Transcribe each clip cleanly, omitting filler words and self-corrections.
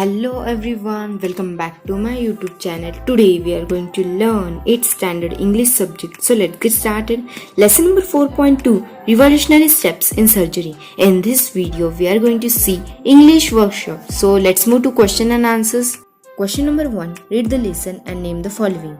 Hello everyone, welcome back to my YouTube channel. Today we are going to learn 8th standard English subject. So let's get started. Lesson number 4.2, Revolutionary Steps in Surgery. In this video we are going to see English workshop. So let's move to question and answers. Question number 1, read the lesson and name the following.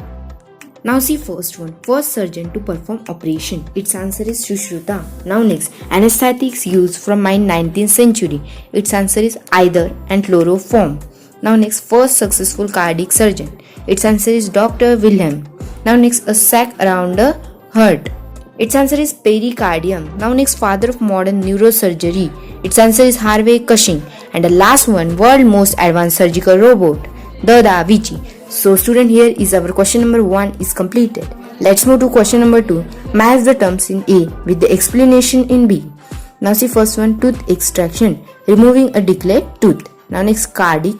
Now see first one, first surgeon to perform operation. Its answer is Sushruta. Now next, anesthetics used from 19th century. Its answer is either and chloroform. Now next, first successful cardiac surgeon. Its answer is Dr. Wilhelm. Now next, a sac around the heart. Its answer is pericardium. Now next, father of modern neurosurgery. Its answer is Harvey Cushing. And the last one, world most advanced surgical robot, the Da Vinci. So student, here is our question number 1 is completed. Let's move to question number 2. Match the terms in A with the explanation in B. Now see first one, tooth extraction, removing a decayed tooth. Now next, cardiac,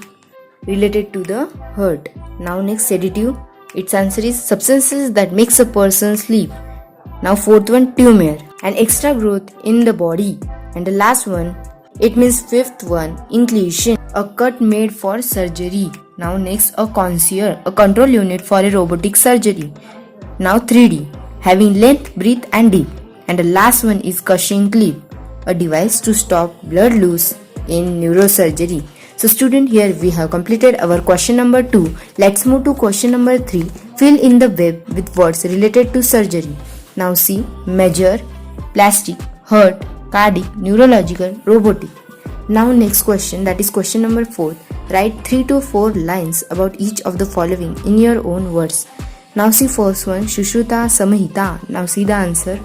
related to the heart. Now next, sedative, its answer is substances that makes a person sleep. Now fourth one, tumor, an extra growth in the body. And the last one, it means fifth one, inclusion, a cut made for surgery. Now next, a consier, a control unit for a robotic surgery. Now 3D, having length, breadth and depth. And the last one is Cushing clip, a device to stop blood loss in neurosurgery. So student, here we have completed our question number 2. Let's move to question number 3. Fill in the web with words related to surgery. Now see, major, plastic, heart, cardiac, neurological, robotic. Now next question, that is question number 4. Write 3 to 4 lines about each of the following in your own words. Now see first one, Sushruta Samhita. Now see the answer.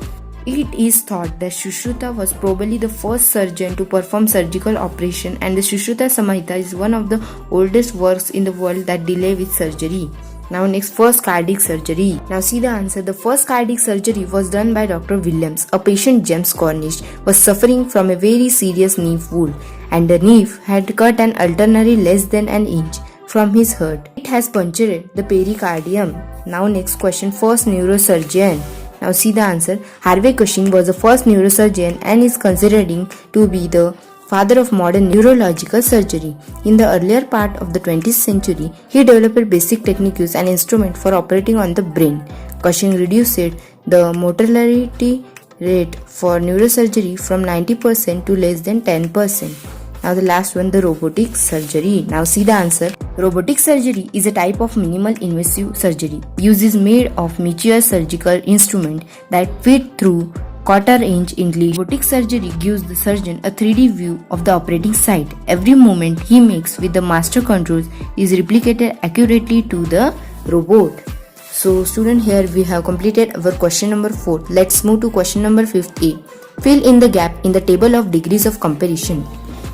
It is thought that Sushruta was probably the first surgeon to perform surgical operation, and the Sushruta Samhita is one of the oldest works in the world that deal with surgery. Now next, first cardiac surgery. Now see the answer. The first cardiac surgery was done by Dr. Williams. A patient, James Cornish, was suffering from a very serious knee wound, and the knee had cut an artery less than an inch from his heart. It has punctured the pericardium. Now next question, first neurosurgeon. Now see the answer. Harvey Cushing was the first neurosurgeon and is considered to be the father of modern neurological surgery. In the earlier part of the 20th century, he developed basic techniques and instruments for operating on the brain. Cushing reduced the mortality rate for neurosurgery from 90% to less than 10%. Now the last one, the robotic surgery. Now see the answer. Robotic surgery is a type of minimal invasive surgery. Use is made of miniature surgical instrument that fit through quarter-inch English. Robotic surgery gives the surgeon a 3D view of the operating site. Every movement he makes with the master controls is replicated accurately to the robot. So student, here we have completed our question number 4. Let's move to question number 5A. Fill in the gap in the table of degrees of comparison.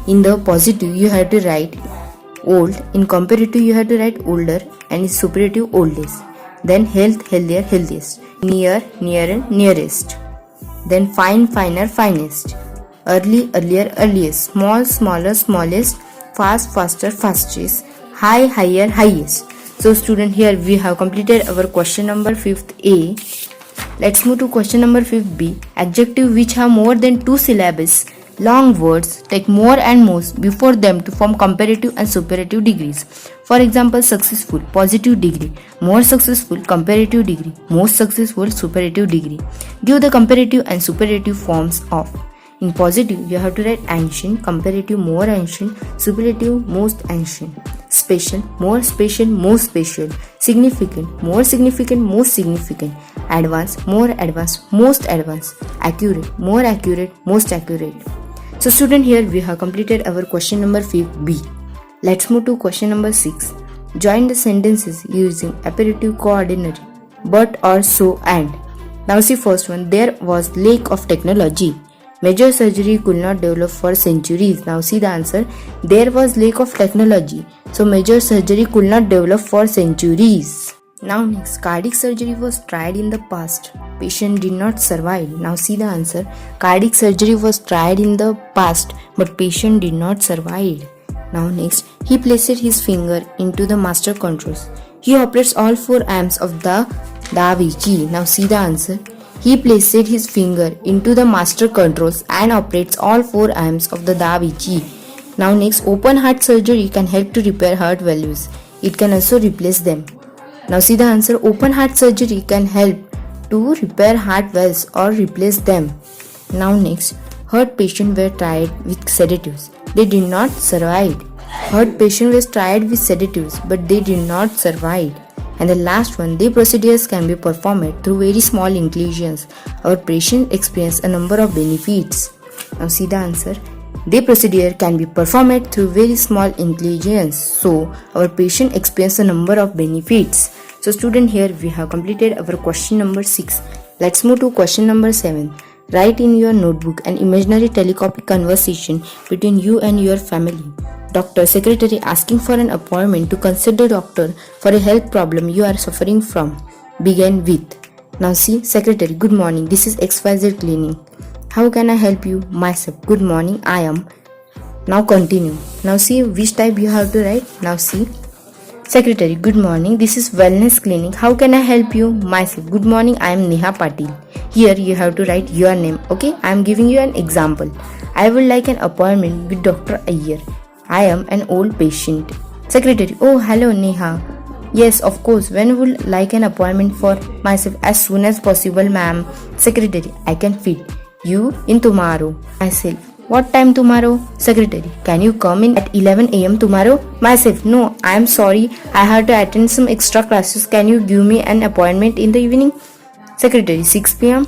In the positive you have to write old, in comparative you have to write older, and in superlative oldest. Then health, healthier, healthiest. Near, nearer, nearest. Then fine, finer, finest. Early, earlier, earliest. Small, smaller, smallest. Fast, faster, fastest. High, higher, highest. So student, here we have completed our question number 5A. Let's move to question number 5B. Adjective which have more than 2 syllables, long words, take more and most before them to form comparative and superlative degrees. For example, successful, positive degree, more successful, comparative degree, most successful, superlative degree. Give the comparative and superlative forms of. In positive, you have to write ancient, comparative, more ancient, superlative, most ancient. Special, more special, most special. Significant, more significant, most significant. Advanced, more advanced, most advanced. Accurate, more accurate, most accurate. So student, here we have completed our question number 5B. Let's move to question number 6. Join the sentences using apparative coordinate, but or so and. Now see first one, there was lack of technology. Major surgery could not develop for centuries. Now see the answer. There was lack of technology, so major surgery could not develop for centuries. Now next, cardiac surgery was tried in the past. Patient did not survive. Now see the answer. Cardiac surgery was tried in the past, but patient did not survive. Now next, he placed his finger into the master controls. He operates all 4 arms of the Da Vinci. Now see the answer. He placed his finger into the master controls and operates all 4 arms of the Da Vinci. Now next, open heart surgery can help to repair heart valves. It can also replace them. Now see the answer. Open heart surgery can help to repair heart valves or replace them. Now next, heart patients were tried with sedatives. They did not survive. Heart patient was tried with sedatives but they did not survive. And the last one, the procedures can be performed through very small incisions. Our patient experience a number of benefits. Now see the answer. The procedure can be performed through very small incisions. So our patient experience a number of benefits. So student, here we have completed our question number 6. Let's move to question number 7. Write in your notebook an imaginary telecopy conversation between you and your family. Doctor, secretary asking for an appointment to consult the doctor for a health problem you are suffering from. Begin with. Now see, secretary, good morning. This is XYZ Clinic. How can I help you? Myself. Good morning. I am. Now continue. Now see which type you have to write. Now see. Secretary, good morning. This is Wellness Clinic. How can I help you? Myself. Good morning. I am Neha Patil. Here you have to write your name. Okay. I am giving you an example. I would like an appointment with Dr. Iyer. I am an old patient. Secretary, oh hello Neha. Yes, of course. When would like an appointment for myself? As soon as possible, ma'am. Secretary, I can fit you in tomorrow. Myself, what time tomorrow? Secretary, can you come in at 11 am tomorrow? Myself, no, I am sorry. I have to attend some extra classes. Can you give me an appointment in the evening? Secretary, 6 pm.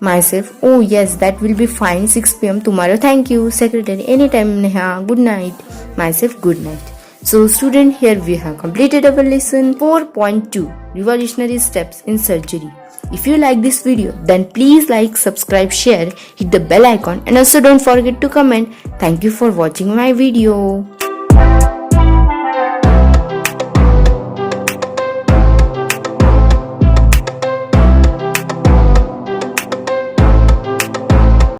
Myself, oh yes, that will be fine. 6 pm tomorrow. Thank you. Secretary, anytime Neha. Good night. Myself, good night. So student, here we have completed our lesson 4.2, Revolutionary Steps in Surgery. If you like this video, then please like, subscribe, share, hit the bell icon and also don't forget to comment. Thank you for watching my video.